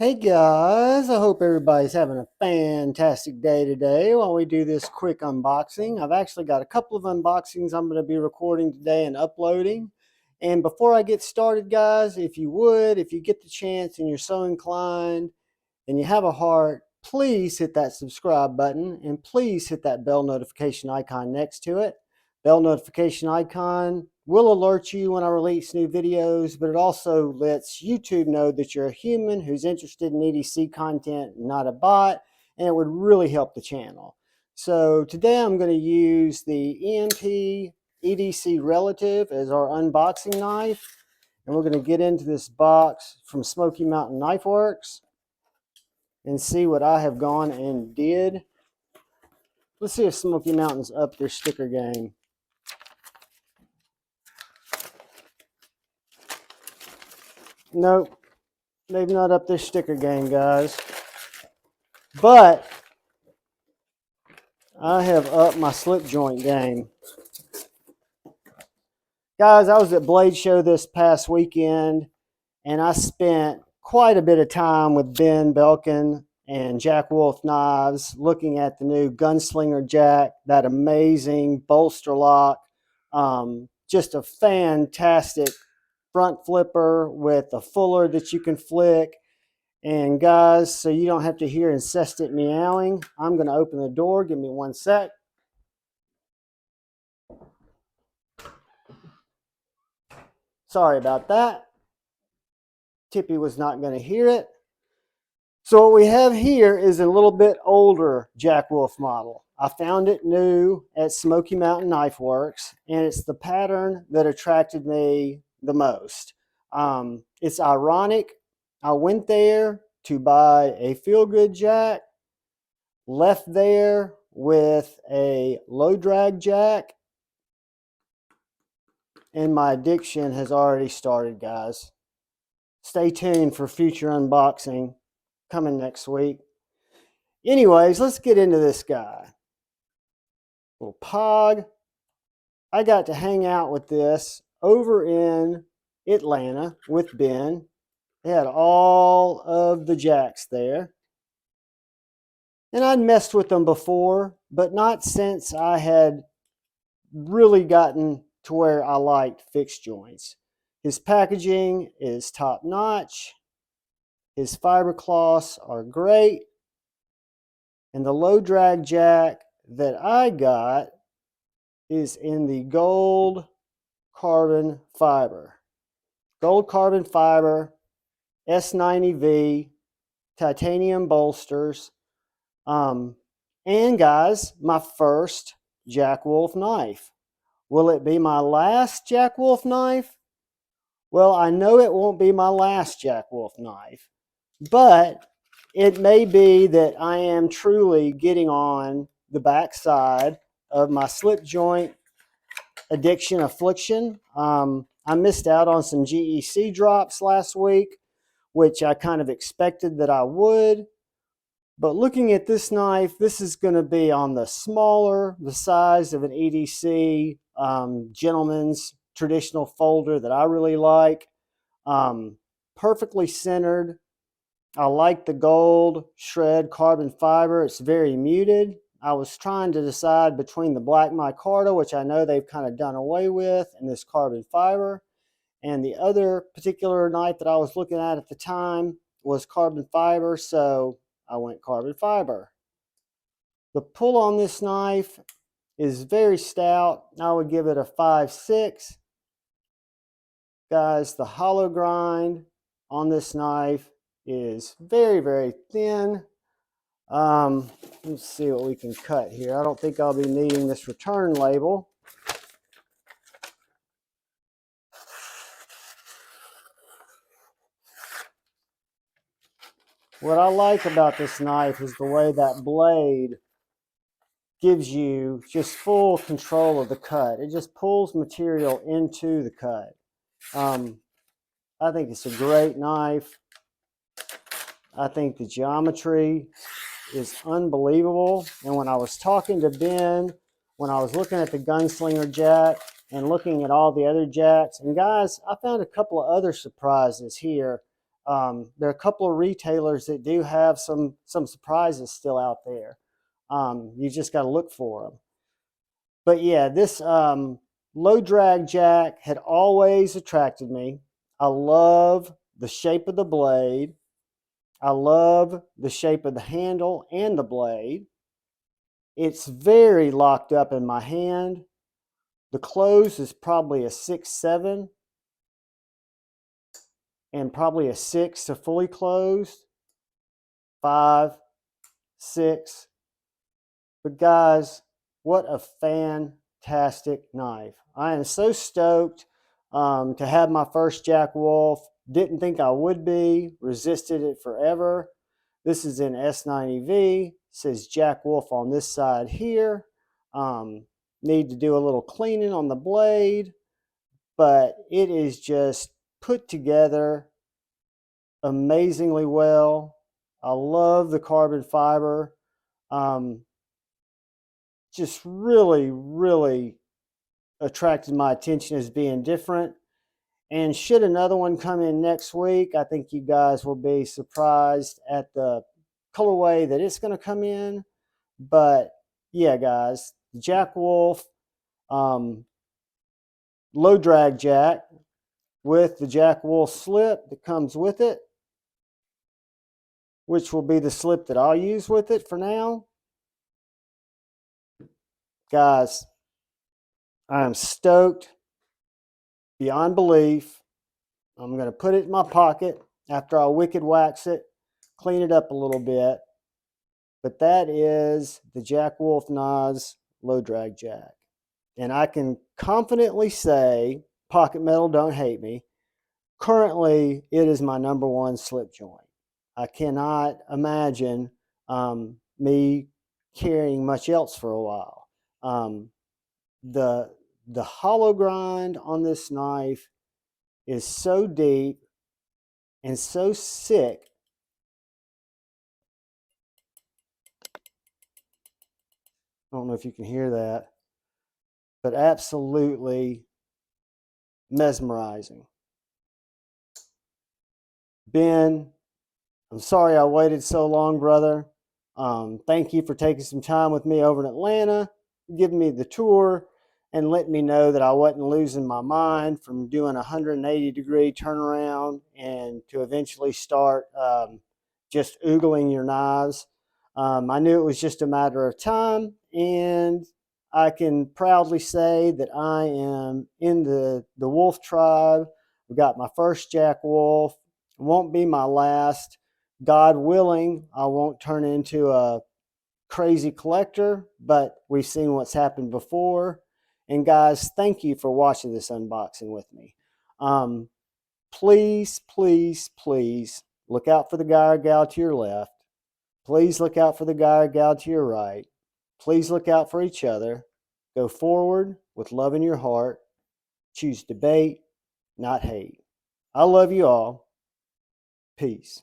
Hey guys, I hope everybody's having a fantastic day today while we do this quick unboxing. I've actually got a couple of unboxings I'm going to be recording today and uploading. And before I get started, guys, if you get the chance and you're so inclined and you have a heart, please hit that subscribe button and please hit that bell notification icon next to it. Bell notification icon will alert you when I release new videos, but it also lets YouTube know that you're a human who's interested in EDC content, not a bot, and it would really help the channel. So today I'm going to use the EMP EDC Relative as our unboxing knife, and we're going to get into this box from Smoky Mountain Knife Works and see what I have gone and did. Let's see if Smoky Mountain's up their sticker game. Nope, they've not upped their sticker game, guys. But I have upped my slip joint game. Guys, I was at Blade Show this past weekend, and I spent quite a bit of time with Ben Belkin and Jack Wolf Knives looking at the new Gunslinger Jack, that amazing bolster lock. Just a fantastic front flipper with a fuller that you can flick. And guys, so you don't have to hear incessant meowing, I'm going to open the door. Give me one sec. Sorry about that. Tippy was not going to hear it. So what we have here is a little bit older Jack Wolf model. I found it new at Smoky Mountain Knife Works, and it's the pattern that attracted me the most. It's ironic. I went there to buy a feel-good jack, left there with a low drag jack, and my addiction has already started, guys. Stay tuned for future unboxing coming next week. Anyways, let's get into this guy. Little Pog. I got to hang out with this over in Atlanta with Ben. They had all of the jacks there. And I'd messed with them before, but not since I had really gotten to where I liked fixed joints. His packaging is top notch. His fiber cloths are great. And the low drag jack that I got is in the gold carbon fiber. Gold carbon fiber, S90V, titanium bolsters. And guys, my first Jack Wolf knife. Will it be my last Jack Wolf knife? Well, I know it won't be my last Jack Wolf knife, but it may be that I am truly getting on the backside of my slip joint addiction affliction. I missed out on some GEC drops last week, which I kind of expected that I would. But looking at this knife, this is going to be on the size of an EDC gentleman's traditional folder that I really like. Perfectly centered. I like the gold shred carbon fiber. It's very muted. I was trying to decide between the black micarta, which I know they've kind of done away with, and this carbon fiber. And the other particular knife that I was looking at the time was carbon fiber, so I went carbon fiber. The pull on this knife is very stout. I would give it a 5.6. Guys, the hollow grind on this knife is very, very thin. Let's see what we can cut here. I don't think I'll be needing this return label. What I like about this knife is the way that blade gives you just full control of the cut. It just pulls material into the cut. I think it's a great knife. I think the geometry is unbelievable. And when I was talking to Ben, when I was looking at the Gunslinger Jack and looking at all the other jacks, and guys, I found a couple of other surprises here. There are a couple of retailers that do have some surprises still out there. You just got to look for them. But yeah, this low drag jack had always attracted me. I love the shape of the blade. I love the shape of the handle and the blade. It's very locked up in my hand. The close is probably a 6-7 and probably a 6 to fully closed. 5, 6. But guys, what a fantastic knife. I am so stoked to have my first Jack Wolf. Didn't think I would be. Resisted it forever. This is in S90V. Says Jack Wolf on this side here. Need to do a little cleaning on the blade. But it is just put together amazingly well. I love the carbon fiber. Just really, really attracted my attention as being different. And should another one come in next week, I think you guys will be surprised at the colorway that it's going to come in. But yeah, guys, the Jack Wolf low drag jack with the Jack Wolf slip that comes with it, which will be the slip that I'll use with it for now. Guys, I am stoked beyond belief. I'm going to put it in my pocket after I wicked wax it, clean it up a little bit. But that is the Jack Wolf Nas low drag jack. And I can confidently say, Pocket Metal, don't hate me, currently it is my #1 slip joint. I cannot imagine me carrying much else for a while. The hollow grind on this knife is so deep and so sick. I don't know if you can hear that, but absolutely mesmerizing. Ben, I'm sorry I waited so long, brother. Thank you for taking some time with me over in Atlanta, giving me the tour, and letting me know that I wasn't losing my mind from doing a 180-degree turnaround and to eventually start just oogling your knives. I knew it was just a matter of time, and I can proudly say that I am in the Wolf tribe. I've got my first Jack Wolf. It won't be my last. God willing, I won't turn into a crazy collector, but we've seen what's happened before. And guys, thank you for watching this unboxing with me. Please, please, please look out for the guy or gal to your left. Please look out for the guy or gal to your right. Please look out for each other. Go forward with love in your heart. Choose debate, not hate. I love you all. Peace.